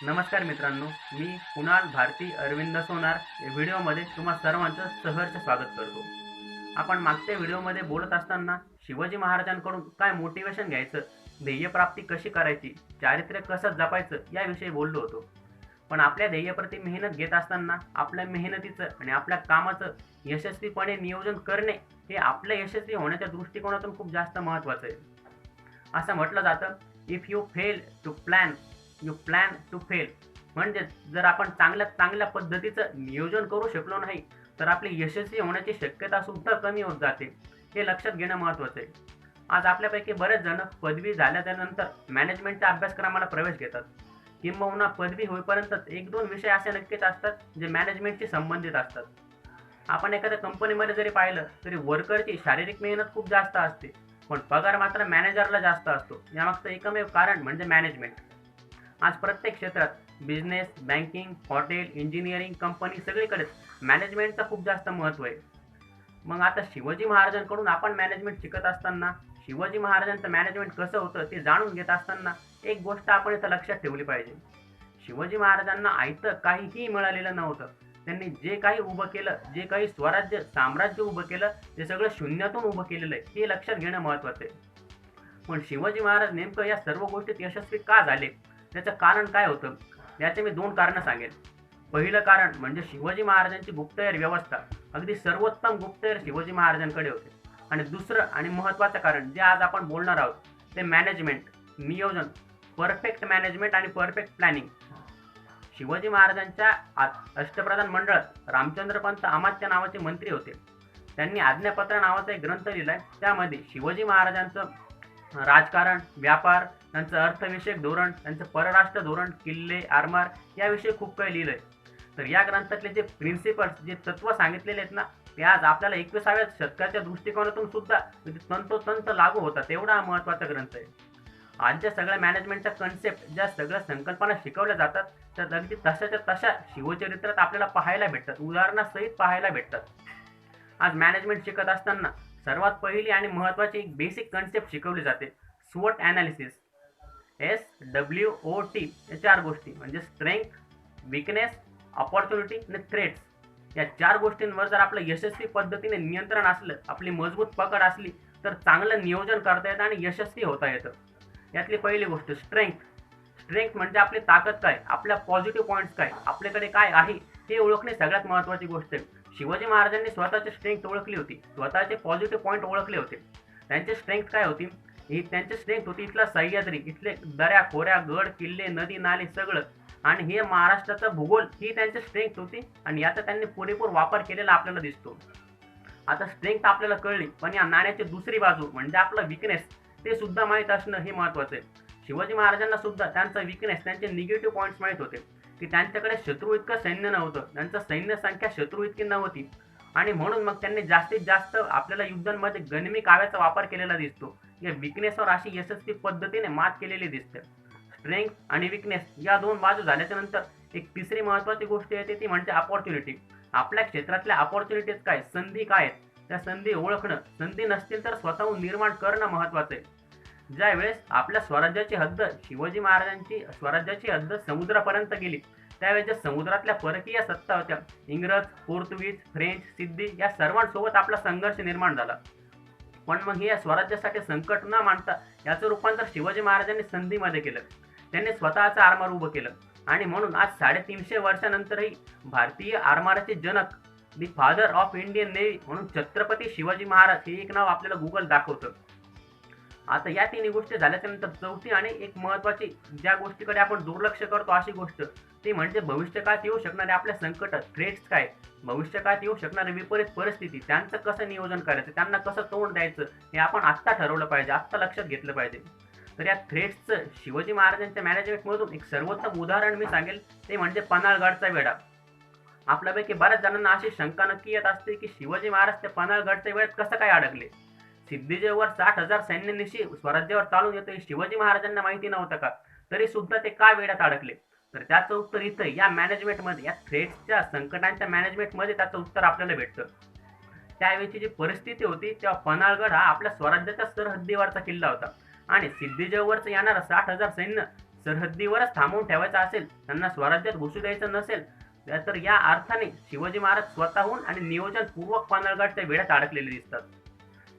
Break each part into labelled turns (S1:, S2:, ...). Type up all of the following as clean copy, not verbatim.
S1: नमस्कार मित्रांनो, मी कुणाल भारती अरविंद सोनार या व्हिडिओमध्ये तुम्हा सर्वांचं सहर्ष स्वागत करतो. आपण मागच्या व्हिडिओमध्ये बोलत असताना शिवाजी महाराजांकडून काय मोटिवेशन घ्यायचं, ध्येयप्राप्ती कशी करायची, चारित्र्य कसं जपायचं याविषयी बोललो होतो. पण आपल्या ध्येयाप्रती मेहनत घेत असताना आपल्या मेहनतीचं आणि आपल्या कामाचं यशस्वीपणे नियोजन करणे हे आपल्या यशस्वी होण्याच्या दृष्टिकोनातून खूप जास्त महत्त्वाचं आहे. असं म्हटलं जातं, if you fail to plan you plan to fail. म्हणजे जर आपण चांगल्या पद्धतीचं नियोजन करू शकलो नाही तर आपली यशस्वी होण्याची शक्यता सुद्धा कमी होत जाते. हे लक्षात घेणं महत्त्वाचं आहे. आज आपल्यापैकी बरेच जण पदवी झाल्यानंतर मॅनेजमेंटच्या अभ्यासक्रमाला प्रवेश घेतात. किंबहुना पदवी होईपर्यंत एक दोन विषय असे नक्कीच असतात जे मॅनेजमेंटशी संबंधित असतात. आपण एखाद्या कंपनीमध्ये जरी पाहिलं तरी वर्करची शारीरिक मेहनत खूप जास्त असते, पण पगार मात्र मॅनेजरला जास्त असतो. यामागचं एकमेव कारण म्हणजे मॅनेजमेंट. आज प्रत्येक क्षेत्रात business, banking, hotel, engineering, company सगळीकडेच मॅनेजमेंटचं खूप जास्त महत्त्व आहे. मग आता शिवाजी महाराजांकडून आपण मॅनेजमेंट शिकत असताना, शिवाजी महाराजांचं मॅनेजमेंट कसं होतं ते जाणून घेत असताना एक गोष्ट आपण इथं लक्षात ठेवली पाहिजे. शिवाजी महाराजांना आयतं काहीही मिळालेलं नव्हतं. त्यांनी जे काही उभं केलं, जे काही स्वराज्य, साम्राज्य उभं केलं, ते सगळं शून्यातून उभं केलेलं आहे, हे लक्षात घेणं महत्त्वाचं आहे. पण शिवाजी महाराज नेमकं या सर्व गोष्टीत यशस्वी का झाले, त्याचं कारण काय होतं, याचे मी दोन कारणं सांगेन. पहिलं कारण म्हणजे शिवाजी महाराजांची गुप्तहेर व्यवस्था. अगदी सर्वोत्तम गुप्तहेर शिवाजी महाराजांकडे होते. आणि दुसरं आणि महत्त्वाचं कारण जे आज आपण बोलणार आहोत ते मॅनेजमेंट, नियोजन, परफेक्ट मॅनेजमेंट आणि परफेक्ट प्लॅनिंग. शिवाजी महाराजांच्या अष्टप्रधान मंडळात रामचंद्र पंत अमात्य नावाचे मंत्री होते. त्यांनी आज्ञापत्र नावाचा एक ग्रंथ लिहिलाय. त्यामध्ये शिवाजी महाराजांचं राजकारण, व्यापार, त्यांचं अर्थविषयक धोरण, त्यांचं परराष्ट्र धोरण, किल्ले, आरमार याविषयी खूप काही लिहिलंय. तर या ग्रंथातले जे प्रिन्सिपल्स, जे तत्व सांगितलेले आहेत ना, ते आज आपल्याला 21व्या शतकाच्या दृष्टिकोनातून सुद्धा तंतोतंत लागू होतात. एवढा महत्त्वाचा ग्रंथ आहे. आजच्या सगळ्या मॅनेजमेंटच्या कन्सेप्ट, ज्या सगळ्या संकल्पना शिकवल्या जातात त्या अगदी तशाच्या तशा शिवचरित्रात आपल्याला पाहायला भेटतात, उदाहरणासहित पाहायला भेटतात. आज मॅनेजमेंट शिकत असताना सर्वात पहिली आणि महत्त्वाची एक बेसिक कन्सेप्ट शिकवली जाते, स्वॉट ॲनालिसिस. SWOT या चार गोष्टी म्हणजे स्ट्रेंथ, विकनेस, अपॉर्च्युनिटी आणि थ्रेट्स. या चार गोष्टींवर जर आपलं यशस्वी पद्धतीने नियंत्रण असलं, आपली मजबूत पकड असली तर चांगलं नियोजन करता येतं आणि यशस्वी होता येतं. यातली पहिली गोष्ट स्ट्रेंथ. स्ट्रेंथ म्हणजे आपली ताकद काय, आपल्या पॉझिटिव्ह पॉईंट्स काय, आपल्याकडे काय आहे हे ओळखणे सगळ्यात महत्त्वाची गोष्ट आहे. शिवाजी महाराजांनी स्वतःची स्ट्रेंथ ओळखली होती, स्वतःचे पॉझिटिव्ह पॉईंट ओळखले होते. त्यांची स्ट्रेंथ काय होती, ही त्यांची स्ट्रेंथ होती इथला सह्याद्री, इथले दऱ्या खोऱ्या, गड किल्ले, नदी नाले सगळं. आणि हे महाराष्ट्राचा भूगोल ही त्यांची स्ट्रेंथ होती आणि याचा त्यांनी पुरेपूर वापर केलेला आपल्याला दिसतो. आता स्ट्रेंथ आपल्याला कळली, पण या नाण्याची दुसरी बाजू म्हणजे आपलं विकनेस ते सुद्धा माहीत असणं हे महत्त्वाचं आहे. शिवाजी महाराजांना सुद्धा त्यांचा विकनेस, त्यांचे निगेटिव्ह पॉईंट्स माहीत होते की त्यांच्याकडे शत्रू इतकं सैन्य नव्हतं, त्यांचं सैन्य संख्या शत्रू इतकी नव्हती. आणि म्हणून मग त्यांनी जास्तीत जास्त आपल्याला युद्धांमध्ये गनिमी काव्याचा वापर केलेला दिसतो. या विकनेसवर अशी यशस्वी पद्धतीने मात केलेली दिसते. स्ट्रेंथ आणि विकनेस या दोन बाजू झाल्याच्या नंतर एक तिसरी महत्त्वाची गोष्ट येते, ती म्हणजे अपॉर्च्युनिटी. आपल्या क्षेत्रातल्या अपॉर्च्युनिटीज काय, संधी काय आहेत, त्या संधी ओळखणं, संधी नसतील तर स्वतःहून निर्माण करणं महत्त्वाचं आहे. ज्यावेळेस आपल्या स्वराज्याची हद्द, शिवाजी महाराजांची स्वराज्याची हद्द समुद्रापर्यंत गेली, त्यावेळेस ज्या समुद्रातल्या परकीय सत्ता होत्या, इंग्रज, पोर्तुगीज, फ्रेंच, सिद्धी या सर्वांसोबत आपला संघर्ष निर्माण झाला. पण मग हे या स्वराज्यासाठी संकट न मांडता याचं रूपांतर शिवाजी महाराजांनी संधीमध्ये केलं. त्यांनी स्वतःचं आरमार उभं केलं. आणि म्हणून आज 350 वर्षानंतरही भारतीय आरमाराचे जनक, the father of Indian navy म्हणून छत्रपती शिवाजी महाराज हे एक नाव आपल्याला गुगल दाखवतं. आता या तिन्ही गोष्टी झाल्याच्या नंतर चौथी आणि एक महत्त्वाची, ज्या गोष्टीकडे आपण दुर्लक्ष करतो अशी गोष्ट, ती म्हणजे भविष्यकाळात येऊ शकणारे आपल्या संकट, थ्रेट्स काय, भविष्यकाळात येऊ शकणारी विपरीत परिस्थिती, त्यांचं कसं नियोजन करायचं, त्यांना कसं तोंड द्यायचं हे आपण आत्ता ठरवलं पाहिजे, आत्ता लक्षात घेतलं पाहिजे. तर या थ्रेट्सचं शिवाजी महाराजांच्या मॅनेजमेंटमधून एक सर्वोत्तम उदाहरण मी सांगेल, ते म्हणजे पन्हाळगडचा वेढा. आपल्यापैकी बऱ्याच जणांना अशी शंका नक्की येत असते की शिवाजी महाराज त्या पन्हाळगडच्या वेळेत कसं काय अडकले. सिद्धिजेवर 60,000 सैन्यानिशी स्वराज्यावर चालून येतो हे शिवाजी महाराजांना माहिती नव्हतं का, तरी सुद्धा ते का वेड्यात अडकले. तर त्याचं उत्तर इथं या मॅनेजमेंटमध्ये, या थ्रेट्सच्या, संकटांच्या मॅनेजमेंटमध्ये त्याचं उत्तर आपल्याला भेटतं. त्यावेळची जी परिस्थिती होती तेव्हा पन्हाळगड हा आपल्या स्वराज्याच्या सरहद्दीवरचा किल्ला होता आणि सिद्धिजेवरचं येणारं 60,000 सैन्य सरहद्दीवरच थांबवून ठेवायचा असेल, त्यांना स्वराज्यात घुसू द्यायचं नसेल, तर या अर्थाने शिवाजी महाराज स्वतःहून आणि नियोजनपूर्वक पन्हाळगडच्या वेढ्यात अडकलेले दिसतात.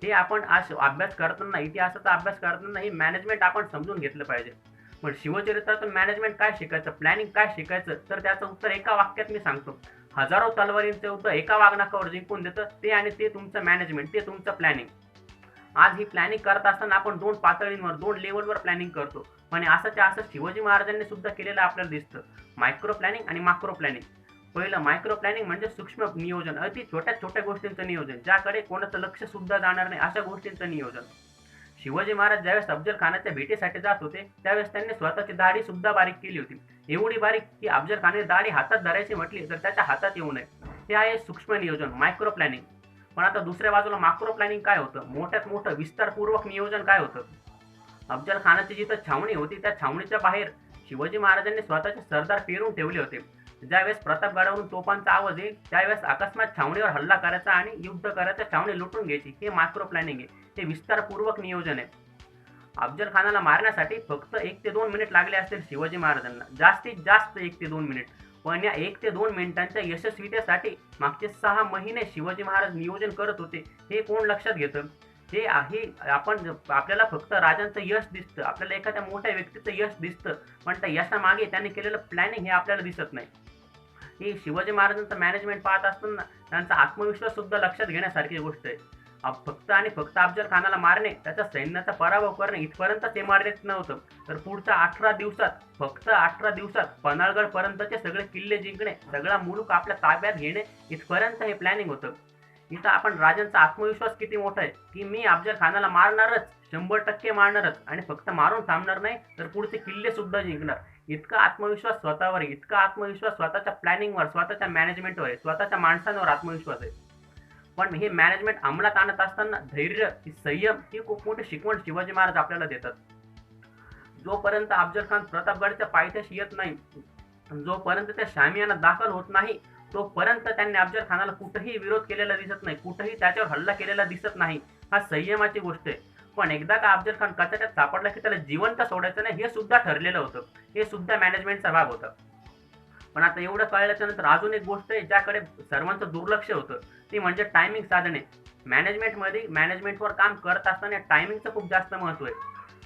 S1: हे आपण आज अभ्यास करताना, इतिहासाचा अभ्यास करताना ही मॅनेजमेंट आपण समजून घेतलं पाहिजे. पण शिवचरित्रातून मॅनेजमेंट काय शिकायचं, प्लॅनिंग काय शिकायचं, तर त्याचं उत्तर एका वाक्यात मी सांगतो. हजारो तलवारींचं युद्ध एका वाघनखावर जिंकून देतं ते, आणि ते तुमचं मॅनेजमेंट, ते तुमचं प्लॅनिंग. आज ही प्लॅनिंग करत असताना आपण 2 पातळींवर, 2 लेवलवर प्लॅनिंग करतो. पण असंच्या असं शिवाजी महाराजांनी सुद्धा केलेलं आपल्याला दिसतं. मायक्रो प्लॅनिंग आणि मॅक्रो प्लॅनिंग. पहिलं मायक्रो प्लॅनिंग म्हणजे सूक्ष्म नियोजन, अगदी छोट्या छोट्या गोष्टींचं नियोजन, ज्याकडे कोणाचं लक्ष सुद्धा जाणार नाही अशा गोष्टींचं नियोजन. शिवाजी महाराज ज्यावेळेस अफजल खानाच्या भेटीसाठी जात होते, त्यावेळेस त्यांनी स्वतःची दाढी सुद्धा बारीक केली होती. एवढी बारीक की अफजल खानाने दाढी हातात धरायची म्हटली तर त्याच्या हातात येऊ नये. हे आहे सूक्ष्म नियोजन, मायक्रो प्लॅनिंग. पण आता दुसऱ्या बाजूला मॅक्रो प्लॅनिंग काय होतं, मोठ्यात मोठं विस्तारपूर्वक नियोजन काय होतं. अफजल खानाची जिथं छावणी होती त्या छावणीच्या बाहेर शिवाजी महाराजांनी स्वतःचे सरदार पेरून ठेवले होते. ज्यावेळेस प्रतापगडावरून तोफांचा आवाज येईल त्यावेळेस अकस्मात छावणीवर हल्ला करायचा आणि युद्ध करायचं, छावणी लुटून घ्यायची. हे मॅक्रो प्लॅनिंग आहे, हे विस्तारपूर्वक नियोजन आहे. अफजल खानाला मारण्यासाठी फक्त 1 ते 2 मिनिट लागले असतील शिवाजी महाराजांना, जास्तीत जास्त 1 ते 2 मिनिट. पण या 1 ते 2 मिनिटांच्या यशस्वीतेसाठी मागचे 6 महिने शिवाजी महाराज नियोजन करत होते. हे कोण लक्षात घेतं. हे आहे आपण, आपल्याला फक्त राजांचं यश दिसतं, आपल्याला एखाद्या मोठ्या व्यक्तीचं यश दिसतं, पण त्या यशामागे त्यांनी केलेलं प्लॅनिंग हे आपल्याला दिसत नाही. ही शिवाजी महाराजांचं मॅनेजमेंट पाहत असताना त्यांचा आत्मविश्वास सुद्धा लक्षात घेण्यासारखी गोष्ट आहे. फक्त आणि फक्त अफजल खानाला मारणे, त्याच्या सैन्याचा पराभव करणे इथपर्यंत ते मर्यादित नव्हतं. तर पुढच्या 18 दिवसात, फक्त 18 दिवसात पन्हाळगड पर्यंतचे सगळे किल्ले जिंकणे, सगळा मुलूक आपल्या ताब्यात घेणे, इथपर्यंत हे प्लॅनिंग होतं. इथं आपण राजांचा आत्मविश्वास किती मोठा आहे की मी अफजल खानाला मारणारच, 100% मारणारच, आणि फक्त मारून थांबणार नाही तर पुढचे किल्ले सुद्धा जिंकणार. इतका आत्मविश्वास स्वतःवर आहे, इतका आत्मविश्वास स्वतःच्या प्लॅनिंगवर, स्वतःच्या मॅनेजमेंटवर आहे, स्वतःच्या माणसांवर आत्मविश्वास आहे. पण हे मॅनेजमेंट अंमलात आणत असताना धैर्य, संयम ही खूप मोठी शिकवण शिवाजी महाराज आपल्याला देतात. जोपर्यंत अफजल खान प्रतापगडच्या पायथ्याशी येत नाही, जोपर्यंत त्या शामियानात दाखल होत नाही, तोपर्यंत त्यांनी अफजल खानाला कुठेही विरोध केलेला दिसत नाही, कुठेही त्याच्यावर हल्ला केलेला दिसत नाही. हा संयमाची गोष्ट आहे. पण एकदा का अफजल खान कचाट्यात सापडला की त्याला जिवंत सोडायचं नाही, हे सुद्धा ठरलेलं होतं. हे सुद्धा मॅनेजमेंटचा भाग होता. पण आता एवढं कळल्याच्या नंतर अजून एक गोष्ट आहे ज्याकडे सर्वांचं दुर्लक्ष होतं, ती म्हणजे टायमिंग साधणे. मॅनेजमेंटवर काम करत असताना टायमिंगचं खूप जास्त महत्त्व आहे.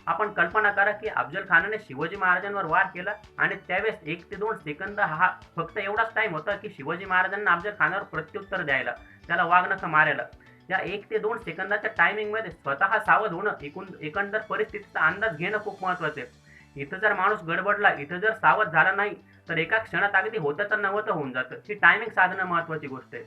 S1: आपण कल्पना करा की अफजल खानाने शिवाजी महाराजांवर वार केला आणि त्यावेळेस 1 ते 2 सेकंद हा फक्त एवढाच टाइम होता की शिवाजी महाराजांना अफजल खानावर प्रत्युत्तर द्यायला, त्याला वाघनखं मारायला. या 1 ते 2 सेकंदाच्या टायमिंगमध्ये स्वतः सावध होणं, एकंदर परिस्थितीचा अंदाज घेणं खूप महत्त्वाचं आहे. इथं जर माणूस गडबडला, इथं जर सावध झाला नाही, तर एका क्षणात अगदी होतं नव्हतं होऊन जातं. ही टायमिंग साधणं महत्त्वाची गोष्ट आहे.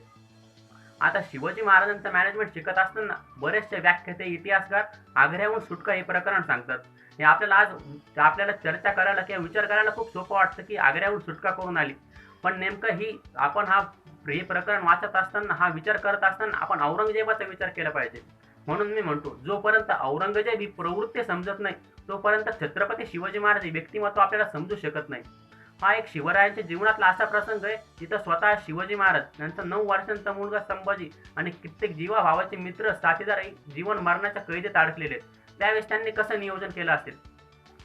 S1: आता शिवाजी महाराजांचं मॅनेजमेंट शिकत असताना बरेचसे व्याख्याते, इतिहासकार आग्र्याहून सुटका हे प्रकरण सांगतात. हे आपल्याला चर्चा करायला किंवा विचार करायला खूप सोपं वाटतं की आग्र्याहून सुटका करून आली. पण नेमकं आपण हे प्रकरण वाचत असताना, हा विचार करत असताना आपण औरंगजेबाचा विचार केला पाहिजे. म्हणून मी म्हणतो, जोपर्यंत औरंगजेब ही प्रवृत्ती समजत नाही, तोपर्यंत छत्रपती शिवाजी महाराज हे व्यक्तिमत्व आपल्याला समजू शकत नाही. हा एक शिवरायांच्या जीवनातला असा प्रसंग आहे जिथं स्वतः शिवाजी महाराज, त्यांचा 9 वर्षांचा मुलगा संभाजी आणि कित्येक जीवाभावाचे मित्र, साथीदार जीवन मरणाच्या कैदेत अडकलेले. त्यावेळेस त्यांनी कसं नियोजन केलं असेल.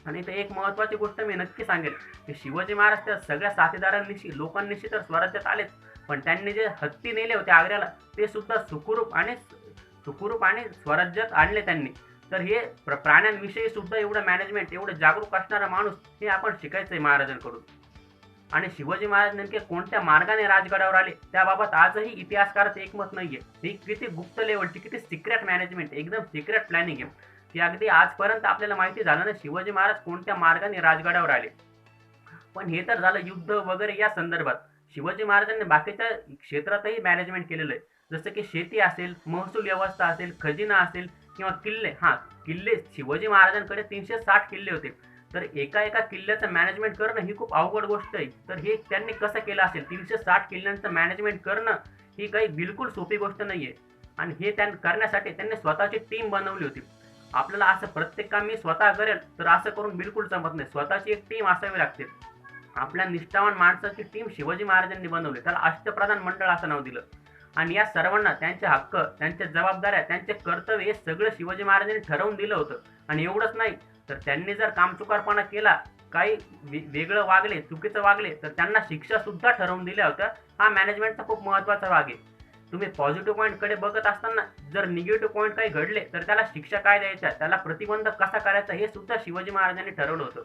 S1: आणि ते एक महत्त्वाची गोष्ट मी नक्की सांगेल की शिवाजी महाराज त्या सगळ्या साथीदारांनिशी, लोकांनिशी तर स्वराज्यात आलेच, पण त्यांनी जे हत्ती नेले होते आग्र्याला, ते सुद्धा सुखरूप आणि स्वराज्यात आणले त्यांनी. तर हे प्राण्यांविषयी सुद्धा एवढं मॅनेजमेंट, एवढं जागरूक असणारा माणूस, हे आपण शिकायचं आहे महाराजांकडून. आणि शिवाजी महाराज नेमके कोणत्या मार्गाने राजगडावर आले त्याबाबत आजही इतिहासकारात एकमत नाहीये. ही किती गुप्त लेवलची, किती सिक्रेट मॅनेजमेंट, एकदम सिक्रेट प्लॅनिंग आहे की अगदी आजपर्यंत आपल्याला माहिती झालं नाही शिवाजी महाराज कोणत्या मार्गाने राजगडावर आले. पण हे तर झालं युद्ध वगैरे या संदर्भात. शिवाजी महाराजांनी बाकीच्या क्षेत्रातही मॅनेजमेंट केलेलं आहे, जसं की शेती असेल, महसूल व्यवस्था असेल, खजिना असेल किंवा किल्ले. किल्ले शिवाजी महाराजांकडे 360 किल्ले होते. तर एका किल्ल्याचं मॅनेजमेंट करणं ही खूप अवघड गोष्ट आहे. तर हे त्यांनी कसं केलं असेल, 360 किल्ल्यांचं मॅनेजमेंट करणं ही काही बिलकुल सोपी गोष्ट नाहीये. आणि हे करण्यासाठी त्यांनी स्वतःची टीम बनवली होती. आपल्याला असं प्रत्येक काम मी स्वतः करेल तर असं करून बिलकुल जमत नाही. स्वतःची एक टीम असावी लागते. आपल्या निष्ठावान माणसाची टीम शिवाजी महाराजांनी बनवली, त्याला अष्टप्रधान मंडळ असं नाव दिलं. आणि या सर्वांना त्यांचे हक्क, त्यांच्या जबाबदाऱ्या, त्यांचे कर्तव्य हे सगळं शिवाजी महाराजांनी ठरवून दिलं होतं. आणि एवढंच नाही, तर त्यांनी जर कामचुकारपणा केला काही वेगळं वागले, चुकीचं वागले तर त्यांना शिक्षा सुद्धा ठरवून दिल्या होत्या. हा मॅनेजमेंटचा खूप महत्त्वाचा भाग आहे. तुम्ही पॉझिटिव्ह पॉईंटकडे बघत असताना जर निगेटिव्ह पॉईंट काही घडले तर त्याला शिक्षा काय द्यायच्या, त्याला प्रतिबंध कसा करायचा हे सुद्धा शिवाजी महाराजांनी ठरवलं होतं.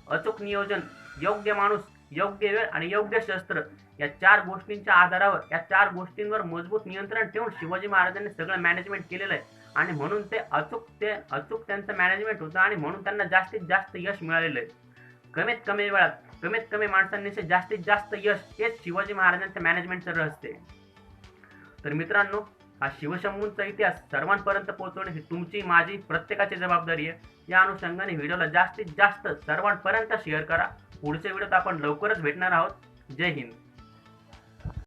S1: अचूक नियोजन, योग्य माणूस, योग्य वेळ आणि योग्य शस्त्र या 4 गोष्टींच्या आधारावर, या 4 गोष्टींवर मजबूत नियंत्रण ठेवून शिवाजी महाराजांनी सगळं मॅनेजमेंट केलेलं आहे. आणि म्हणून ते अचूक त्यांचं मॅनेजमेंट होतं आणि म्हणून त्यांना जास्तीत जास्त यश मिळालेलं आहे. कमीत कमी वेळात कमीत कमी माणसांनी जास्तीत जास्त यश, हेच शिवाजी महाराजांच्या मॅनेजमेंटचं रहस्य आहे. तर मित्रांनो, हा शिवशंभूंचा इतिहास सर्वांपर्यंत पोहोचवणे ही तुमची, माझी, प्रत्येकाची जबाबदारी आहे. या अनुषंगाने व्हिडिओला जास्तीत जास्त सर्वांपर्यंत शेअर करा. पुढच्या व्हिडिओत आपण लवकरच भेटणार आहोत. जय हिंद.